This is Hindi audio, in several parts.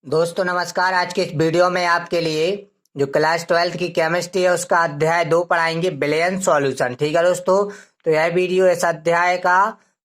दोस्तों नमस्कार। आज के इस वीडियो में आपके लिए जो क्लास 12th की केमिस्ट्री है उसका अध्याय 2 पढ़ाएंगे, बिलियन सॉल्यूशन। ठीक है दोस्तों, तो यह वीडियो इस अध्याय का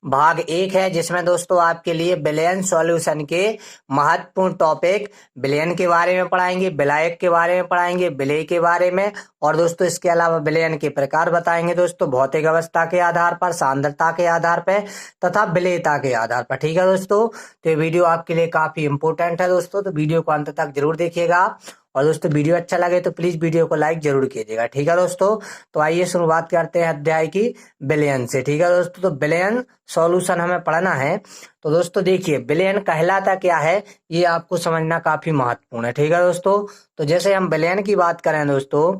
भाग 1 है, जिसमें दोस्तों आपके लिए बिलियन सॉल्यूशन के महत्वपूर्ण टॉपिक बिलियन के बारे में पढ़ाएंगे, विलायक के बारे में पढ़ाएंगे, विलेय के बारे में, और दोस्तों इसके अलावा बिलियन के प्रकार बताएंगे दोस्तों, भौतिक अवस्था के आधार पर, सांद्रता के आधार पर तथा विलेयता के आधार पर। ठीक है दोस्तों, तो ये वीडियो आपके लिए काफी इंपॉर्टेंट है दोस्तों, तो वीडियो को अंत तक जरूर देखिएगा। और दोस्तों वीडियो अच्छा लगे तो प्लीज वीडियो को लाइक जरूर कीजिएगा। ठीक है दोस्तों, तो आइए शुरुआत करते हैं अध्याय की बिलियन से। ठीक है दोस्तों, तो बिलियन सॉल्यूशन हमें पढ़ना है। तो दोस्तों देखिए, बिलियन कहलाता क्या है ये आपको समझना काफी महत्वपूर्ण है। ठीक है दोस्तों, तो जैसे हम बिलियन की बात करें दोस्तों,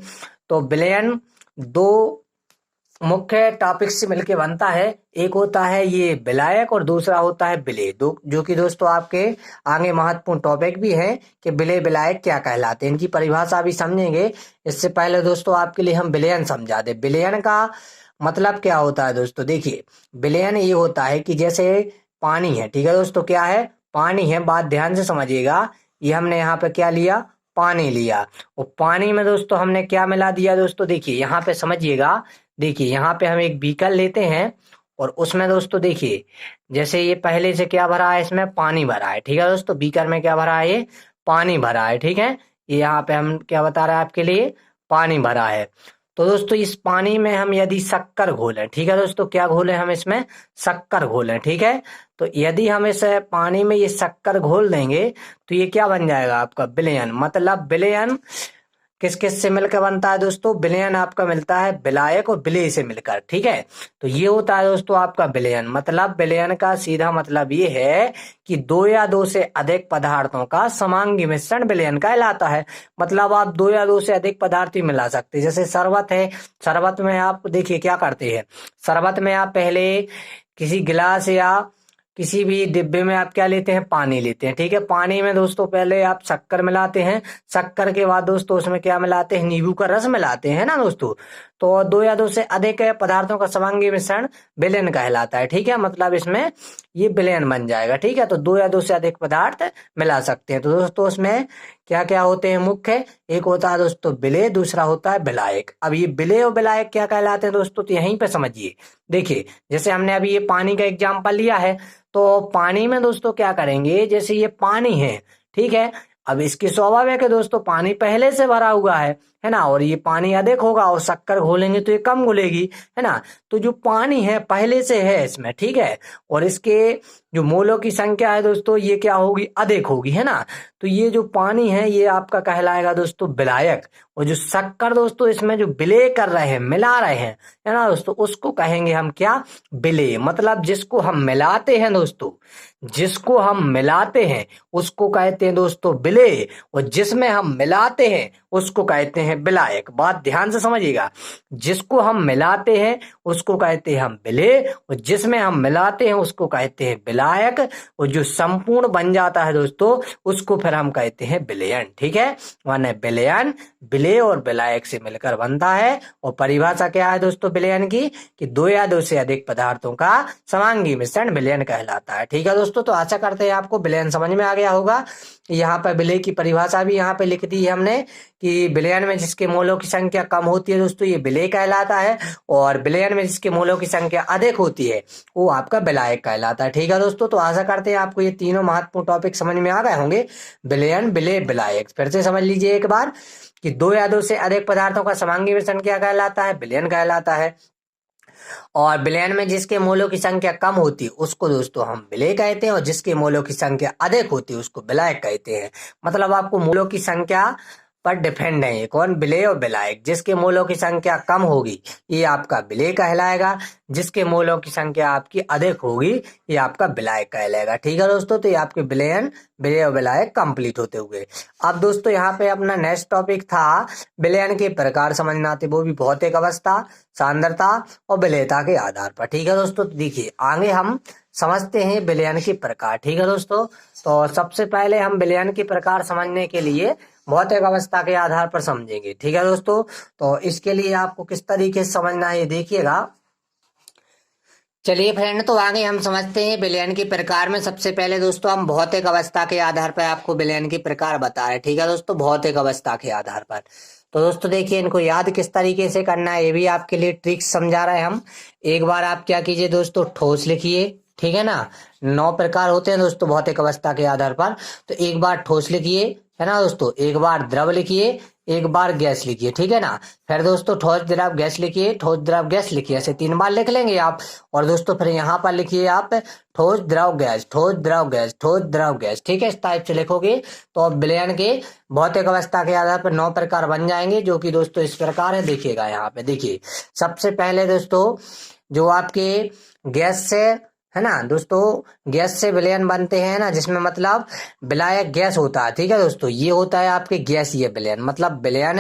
तो बिलियन दो मुख्य टॉपिक से मिलके बनता है। एक होता है ये विलायक और दूसरा होता है विलेय, दो जो कि दोस्तों आपके आगे महत्वपूर्ण टॉपिक भी है कि विलेय विलायक क्या कहलाते हैं, इनकी परिभाषा भी समझेंगे। इससे पहले दोस्तों आपके लिए हम विलयन समझा दे। विलयन का मतलब क्या होता है दोस्तों, देखिए विलयन ये होता है कि जैसे पानी है, ठीक है दोस्तों, क्या है, पानी है, बात ध्यान से समझिएगा। ये हमने यहाँ पे क्या लिया, पानी लिया, और पानी में दोस्तों हमने क्या मिला दिया दोस्तों, देखिए यहाँ पे समझिएगा। देखिए यहाँ पे हम एक बीकर लेते हैं और उसमें दोस्तों देखिए, जैसे ये पहले से क्या भरा है, इसमें पानी भरा है। ठीक है दोस्तों, बीकर में क्या भरा है, ये पानी भरा है। ठीक है, ये यहाँ पे हम क्या बता रहे हैं आपके लिए, पानी भरा है। तो दोस्तों इस पानी में हम यदि शक्कर घोलें, ठीक है दोस्तों, क्या घोलें, हम इसमें शक्कर घोलें। ठीक है, तो यदि हम इस पानी में ये शक्कर घोल देंगे तो ये क्या बन जाएगा आपका, विलयन। मतलब विलयन किस किस से मिलकर बनता है दोस्तों, विलयन आपका मिलता है विलायक और विलेय से मिलकर। ठीक है, तो ये होता है दोस्तों आपका विलयन। मतलब विलयन का सीधा मतलब ये है कि दो या दो से अधिक पदार्थों का समांगी मिश्रण विलयन कहलाता है। मतलब आप दो या दो से अधिक पदार्थ ही मिला सकते हैं। जैसे शरबत है, शरबत में आप देखिए क्या करते हैं, शरबत में आप पहले किसी गिलास या किसी भी डिब्बे में आप क्या लेते हैं, पानी लेते हैं। ठीक है, पानी में दोस्तों पहले आप शक्कर मिलाते हैं, शक्कर के बाद दोस्तों उसमें क्या मिलाते हैं, नींबू का रस मिलाते हैं ना दोस्तों। तो दो या दो से अधिक पदार्थों का समांगी मिश्रण विलयन कहलाता है। ठीक है, मतलब इसमें ये विलयन बन जाएगा। ठीक है, तो दो या दो से अधिक पदार्थ मिला सकते हैं। तो दोस्तों उसमें क्या क्या होते हैं मुख्य, एक होता है दोस्तों विलेय, दूसरा होता है विलायक। अब ये विलेय और विलायक क्या कहलाते हैं दोस्तों, तो यहीं पे समझिए। देखिए जैसे हमने अभी ये पानी का एग्जाम्पल लिया है, तो पानी में दोस्तों क्या करेंगे, जैसे ये पानी है, ठीक है, अब इसकी स्वाभाविक है दोस्तों, पानी पहले से भरा हुआ है ना, और ये पानी अधिक होगा और शक्कर घोलेंगे तो ये कम घुलेगी, है ना। तो जो पानी है पहले से है इसमें, ठीक है, और इसके जो मोलों की संख्या है दोस्तों ये क्या होगी, अधिक होगी, है ना। तो ये जो पानी है ये आपका कहलाएगा दोस्तों विलायक, और जो शक्कर दोस्तों इसमें जो विलेय कर रहे हैं, मिला रहे हैं, है ना दोस्तों, उसको कहेंगे हम क्या, विलेय। मतलब जिसको हम मिलाते हैं दोस्तों, जिसको हम मिलाते हैं उसको कहते हैं दोस्तों विलेय, और जिसमें हम मिलाते हैं उसको कहते हैं विलायक। बात ध्यान से समझिएगा, जिसको हम मिलाते हैं उसको कहते हैं हम विलेय, और जिसमें हम मिलाते हैं उसको कहते हैं विलायक, और जो संपूर्ण बन जाता है दोस्तों उसको फिर हम कहते हैं विलयन। ठीक है, माने विलयन विलेय और विलायक से मिलकर बनता है। और परिभाषा क्या है दोस्तों विलयन की, कि दो या दो से अधिक पदार्थों का समांगी मिश्रण विलयन कहलाता है। ठीक है दोस्तों, तो आशा करते हैं आपको विलयन समझ में आ गया होगा। यहाँ पर विलेय की परिभाषा भी यहाँ पे लिख दी है हमने, कि विलयन में जिसके मोलों की संख्या कम होती है दोस्तों ये विलेय कहलाता है, और विलयन में जिसके मोलों की संख्या अधिक होती है वो आपका विलायक कहलाता है। ठीक है दोस्तों, तो आशा करते हैं आपको ये तीनों महत्वपूर्ण टॉपिक समझ में आ गए होंगे, विलयन विलेय विलायक। फिर से समझ लीजिए एक बार, कि दो या दो से अधिक पदार्थों का समांगी मिश्रण क्या कहलाता है, विलयन कहलाता है, और विलयन में जिसके मोलों की संख्या कम होती है उसको दोस्तों हम विलेय कहते हैं, और जिसके मोलों की संख्या अधिक होती है उसको विलायक कहते हैं। मतलब आपको मोलों की संख्या पर डिपेंड है ये कौन, विलेय और विलायक। जिसके मोलों की संख्या कम होगी ये आपका विलेय कहलाएगा, जिसके मोलों की संख्या आपकी अधिक होगी ये आपका विलायक कहलाएगा। ठीक है दोस्तों, तो ये आपके विलयन विलेय और विलायक कंप्लीट होते हुए। अब दोस्तों यहाँ पे अपना नेक्स्ट टॉपिक था विलयन के प्रकार समझना थे, वो भी भौतिक अवस्था, सांद्रता और विलेयता के आधार पर। ठीक है दोस्तों, तो देखिए आगे हम समझते हैं विलयन के प्रकार। ठीक है दोस्तों, तो सबसे पहले हम विलयन के प्रकार समझने के लिए भौतिक अवस्था के आधार पर समझेंगे। ठीक है दोस्तों, तो इसके लिए आपको किस तरीके से समझना है ये देखिएगा। चलिए फ्रेंड, तो आगे हम समझते हैं विलयन के प्रकार में। सबसे पहले दोस्तों हम भौतिक अवस्था के आधार पर आपको विलयन के प्रकार बता रहे हैं। ठीक है दोस्तों, भौतिक अवस्था के आधार पर। तो दोस्तों देखिए, इनको याद किस तरीके से करना है ये भी आपके लिए ट्रिक्स समझा रहे हैं हम। एक बार आप क्या कीजिए दोस्तों, ठोस लिखिए। ठीक है ना, 9 प्रकार होते हैं दोस्तों भौतिक अवस्था के आधार पर। तो एक बार ठोस लिखिए, है ना दोस्तों, एक बार द्रव लिखिए, एक बार गैस लिखिए। ठीक है ना, फिर दोस्तों ठोस द्रव गैस लिखिए, ठोस द्रव गैस लिखिए, ऐसे 3 बार लिख लेंगे आप। और दोस्तों फिर यहाँ पर लिखिए आप ठोस द्रव गैस, ठोस द्रव गैस, ठोस द्रव गैस। ठीक है, इस टाइप से लिखोगे तो अब विलयन के भौतिक अवस्था के आधार पर 9 प्रकार बन जाएंगे, जो कि दोस्तों इस प्रकार है। देखिएगा यहाँ पे, देखिए सबसे पहले दोस्तों जो आपके गैस से, है ना दोस्तों, गैस से विलयन बनते हैं ना, जिसमें मतलब विलायक गैस होता है। ठीक है दोस्तों, ये होता है आपके गैसीय विलयन। मतलब विलयन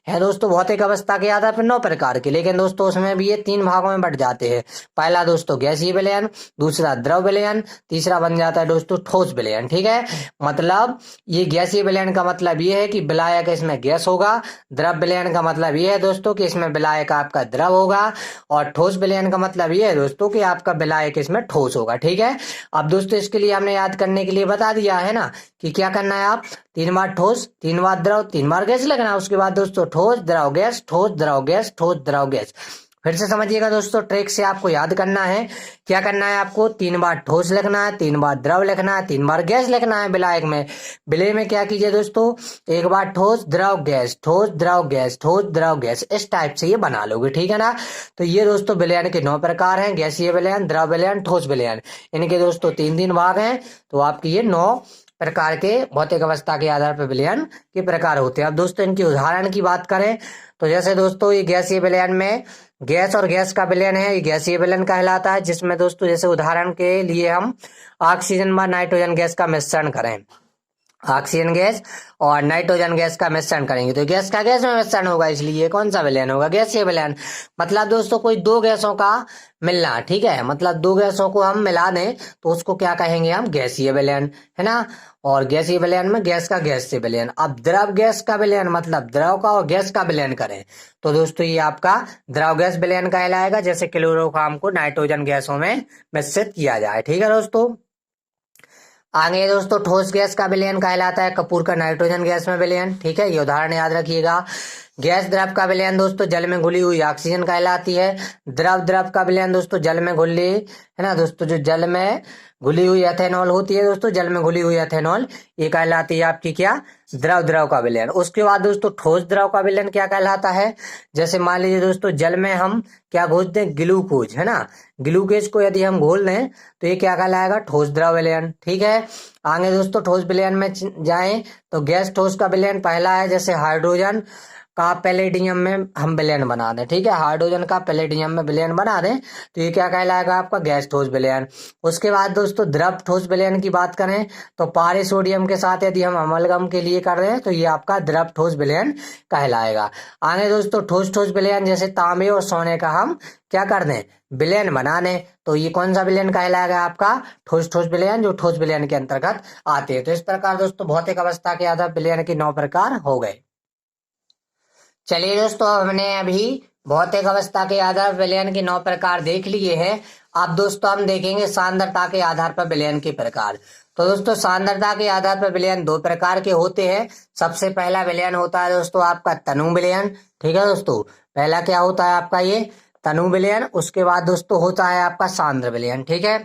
है दोस्तों भौतिक अवस्था के आधार पर 9 प्रकार के, लेकिन दोस्तों उसमें भी ये 3 भागों में बट जाते हैं। पहला दोस्तों गैसीय विलयन, दूसरा द्रव विलयन, तीसरा बन जाता है दोस्तों ठोस विलयन। ठीक है, मतलब ये गैसीय विलयन का मतलब ये है कि विलायक इसमें गैस होगा। द्रव विलयन का मतलब ये है दोस्तों कि इसमें विलायक आपका द्रव होगा। और ठोस विलयन का मतलब ये है दोस्तों कि आपका विलायक इसमें ठोस होगा। ठीक है, अब दोस्तों इसके लिए हमने याद करने के लिए बता दिया है ना कि क्या करना है। आप 3 बार ठोस, 3 बार द्रव, 3 बार गैस लगना है। उसके बाद दोस्तों ठोस द्रव गैस, ठोस द्रव गैस, ठोस द्रव गैस। फिर से समझिएगा दोस्तों, ट्रिक से आपको याद करना है। क्या करना है आपको, 3 बार ठोस लिखना है, 3 बार द्रव लिखना है, 3 बार गैस लिखना है विलायक में। विलय में क्या कीजिए दोस्तों, एक बार ठोस द्रव गैस, ठोस द्रव गैस, ठोस द्रव गैस, इस टाइप से ये बना लोगे। ठीक है ना, तो ये दोस्तों विलयन के 9 प्रकार हैं, गैसीय विलयन, द्रव विलयन, ठोस विलयन। इनके दोस्तों 3 भाग हैं। तो आपके ये 9 प्रकार के भौतिक अवस्था के आधार पर विलयन के प्रकार होते हैं। अब दोस्तों इनकी उदाहरण की बात करें तो जैसे दोस्तों ये गैसीय विलयन में गैस और गैस का विलयन है, ये गैसीय विलयन कहलाता है। जिसमें दोस्तों जैसे उदाहरण के लिए हम ऑक्सीजन व नाइट्रोजन गैस का मिश्रण करें, ऑक्सीजन गैस और नाइट्रोजन गैस का मिश्रण करेंगे तो गैस का गैस में मिश्रण होगा, इसलिए कौन सा विलयन होगा, गैसीय विलयन। मतलब दोस्तों कोई 2 गैसों का मिलना, ठीक है, मतलब 2 गैसों को हम मिला दें तो उसको क्या कहेंगे हम, गैसीय विलयन, है ना। और गैसीय विलयन में गैस का गैस से विलयन। अब द्रव गैस का विलयन मतलब द्रव का और गैस का विलयन करें तो दोस्तों ये आपका द्रव गैस विलयन कहलाएगा, जैसे क्लोरोफॉर्म को नाइट्रोजन गैसों में मिश्रित किया जाए। ठीक है दोस्तों, आगे दोस्तों ठोस गैस का विलयन कहलाता है कपूर का नाइट्रोजन गैस में विलयन। ठीक है, ये उदाहरण याद रखिएगा। गैस द्रव का विलयन दोस्तों जल में घुली हुई ऑक्सीजन कहलाती है। द्रव द्रव का विलयन दोस्तों जल में घुली, है ना दोस्तों, जो जल में घुली हुई एथेनॉल होती है दोस्तों, जल में घुली हुई एथेनॉल, ये कहलाती है आपकी क्या, द्रव द्रव का विलयन। उसके बाद दोस्तों ठोस द्रव का विलयन क्या कहलाता है, जैसे मान लीजिए दोस्तों जल में हम क्या घोल दें, ग्लूकोज, है ना, ग्लूकोज को यदि हम घोल दें तो ये क्या कहलाएगा, ठोस द्रव विलयन। ठीक है, आगे दोस्तों ठोस विलयन में जाएं तो गैस ठोस का विलयन पहला है, जैसे हाइड्रोजन का पैलेडियम में हम विलयन बना दें। ठीक है, हाइड्रोजन का पैलेडियम में विलयन बना दें तो ये क्या कहलाएगा आपका, गैस ठोस विलयन। उसके बाद दोस्तों द्रव ठोस विलयन की बात करें तो पारे सोडियम के साथ यदि हम अमलगम के लिए कर रहे हैं तो ये आपका द्रव ठोस विलयन कहलाएगा। आगे दोस्तों ठोस ठोस विलयन, जैसे तांबे और सोने का हम क्या कर दें, विलयन बना दें तो ये कौन सा विलयन कहलाएगा आपका, ठोस ठोस विलयन, जो ठोस विलयन के अंतर्गत आते हैं। तो इस प्रकार दोस्तों भौतिक अवस्था के आधार विलयन के 9 प्रकार हो गए। चलिए दोस्तों, हमने अभी भौतिक अवस्था के आधार विलयन के 9 प्रकार देख लिए हैं। अब दोस्तों हम देखेंगे सांद्रता के आधार पर विलयन के प्रकार। तो दोस्तों सांद्रता के आधार पर विलयन 2 प्रकार के होते हैं। सबसे पहला विलयन होता है दोस्तों आपका तनु विलयन। ठीक है दोस्तों, पहला क्या होता है आपका ये तनु विलयन। उसके बाद दोस्तों होता है आपका सांद्र विलयन। ठीक है,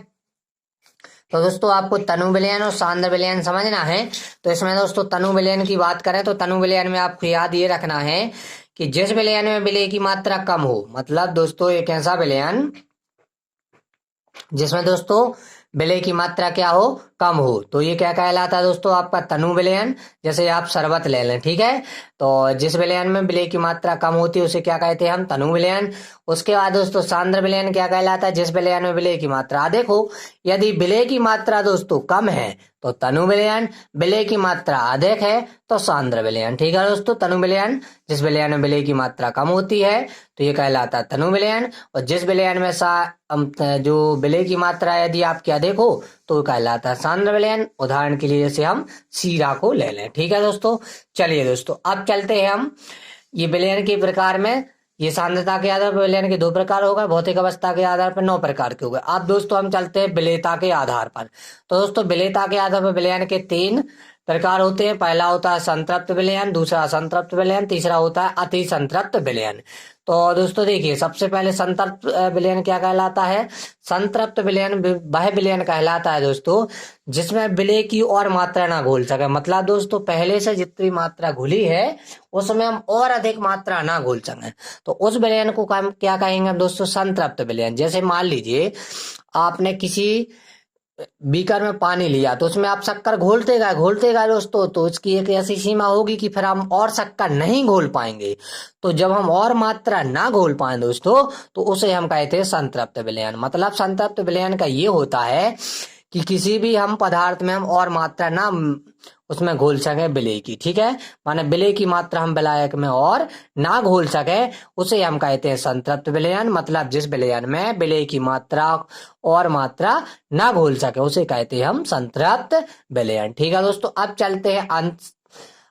तो दोस्तों आपको तनु विलयन और सांद्र विलयन समझना है। तो इसमें दोस्तों तनु विलयन की बात करें तो तनु विलयन में आपको याद ये रखना है कि जिस विलयन में विलय की मात्रा कम हो, मतलब दोस्तों एक ऐसा विलयन जिसमें दोस्तों विलय की मात्रा क्या हो, कम हो, तो ये क्या कहलाता है दोस्तों आपका तनु विलयन। जैसे आप शरबत ले लें, ठीक है, तो जिस विलयन में विलय की मात्रा कम होती है उसे क्या कहते हैं हम, तनु विलयन। उसके बाद दोस्तों सांद्र विलयन क्या कहलाता है, जिस विलयन में विलय की मात्रा अधिक हो। यदि विलय की मात्रा दोस्तों कम है तो तनु विलयन, विलय की मात्रा अधिक है तो सांद्र विलयन। ठीक है दोस्तों, तनु विलयन जिस विलयन में विलय की मात्रा कम होती है तो ये कहलाता है तनु विलयन, और जिस विलयन में जो विलय की मात्रा यदि आपकी अधिक हो तो कहलाता है सांद्र विलयन। उदाहरण के लिए जैसे हम शीरा को ले लें। ठीक है दोस्तों, चलिए दोस्तों अब चलते हैं हम ये विलयन के प्रकार में ये सांद्रता के आधार पर विलयन के 2 प्रकार हो गए, भौतिक अवस्था के आधार पर 9 प्रकार के हो गए। अब दोस्तों हम चलते हैं विलेयता के आधार पर। तो दोस्तों विलेयता के आधार पर विलयन के 3 प्रकार होते हैं। पहला होता है संतृप्त विलयन, दूसरा असंतृप्त विलयन, तीसरा होता है अति संतृप्त विलयन। तो दोस्तों देखिए, सबसे पहले संतृप्त विलयन क्या कहलाता है? संतृप्त विलयन वह विलयन कहलाता है दोस्तों जिसमें विलेय की और मात्रा ना घोल सके। मतलब दोस्तों पहले से जितनी मात्रा घुली है उसमें हम और अधिक मात्रा ना घोल सके, तो उस विलयन को क्या कहेंगे दोस्तों? संतृप्त विलयन। जैसे मान लीजिए आपने किसी बीकर में पानी लिया, तो उसमें आप शक्कर घोलते गए दोस्तों, तो इसकी एक ऐसी सीमा होगी कि फिर हम और शक्कर नहीं घोल पाएंगे। तो जब हम और मात्रा ना घोल पाए दोस्तों, तो उसे हम कहते हैं संतृप्त विलयन। मतलब संतृप्त विलयन का ये होता है कि किसी भी हम पदार्थ में हम और मात्रा ना उसमें घोल सके विलेय की, ठीक है, माने विलेय की मात्रा हम विलायक में और ना घोल सके, उसे हम कहते हैं संतृप्त विलयन। मतलब जिस विलयन में विलेय की मात्रा और मात्रा ना घोल सके उसे कहते हैं हम संतृप्त विलयन। ठीक है दोस्तों, अब चलते हैं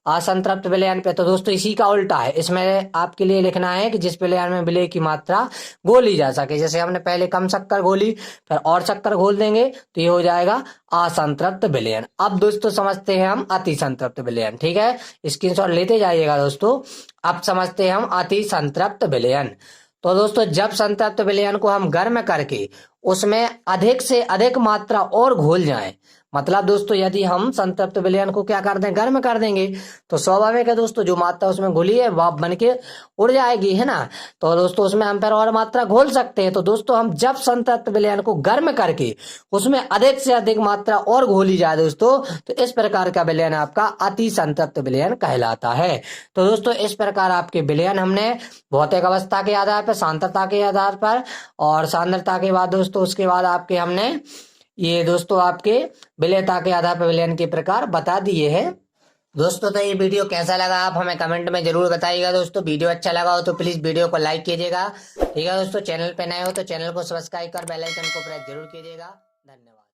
असंतृप्त विलयन पे। तो दोस्तों इसी का उल्टा है, इसमें आपके लिए लिखना है कि जिस विलयन में विलेय की मात्रा घोली जा सके। जैसे हमने पहले कम शक्कर घोली, फिर और शक्कर घोल देंगे तो ये हो जाएगा असंतृप्त विलयन। अब दोस्तों समझते हैं हम अति संतृप्त विलयन। ठीक है, स्क्रीनशॉट लेते जाइएगा दोस्तों। अब समझते हैं हम अति संतृप्त विलयन। तो दोस्तों जब संतृप्त विलयन को हम गर्म करके उसमें अधिक से अधिक मात्रा और घोल जाए, मतलब दोस्तों यदि हम संतृप्त विलयन को क्या कर दें? गर्म कर देंगे, तो स्वाभाविक है दोस्तों जो मात्रा उसमें घुली है भाप बन के उड़ जाएगी, है ना। तो दोस्तों उसमें हम फिर और मात्रा घोल सकते हैं। तो दोस्तों हम जब संतृप्त विलयन को गर्म करके उसमें अधिक से अधिक मात्रा और घोली जाए दोस्तों, तो इस प्रकार का विलयन आपका अति संतृप्त विलयन कहलाता है। तो दोस्तों इस प्रकार आपके विलयन हमने भौतिक अवस्था के आधार पर, सांद्रता के आधार पर, और सांद्रता के बाद दोस्तों उसके बाद आपके हमने ये दोस्तों आपके विलेयता के आधार पर विलयन के प्रकार बता दिए हैं। दोस्तों तो ये वीडियो कैसा लगा आप हमें कमेंट में जरूर बताइएगा दोस्तों। वीडियो अच्छा लगा हो तो प्लीज वीडियो को लाइक कीजिएगा। ठीक है दोस्तों, चैनल पे नए हो तो चैनल को सब्सक्राइब कर बेल आइकन को प्रेस जरूर कीजिएगा। धन्यवाद।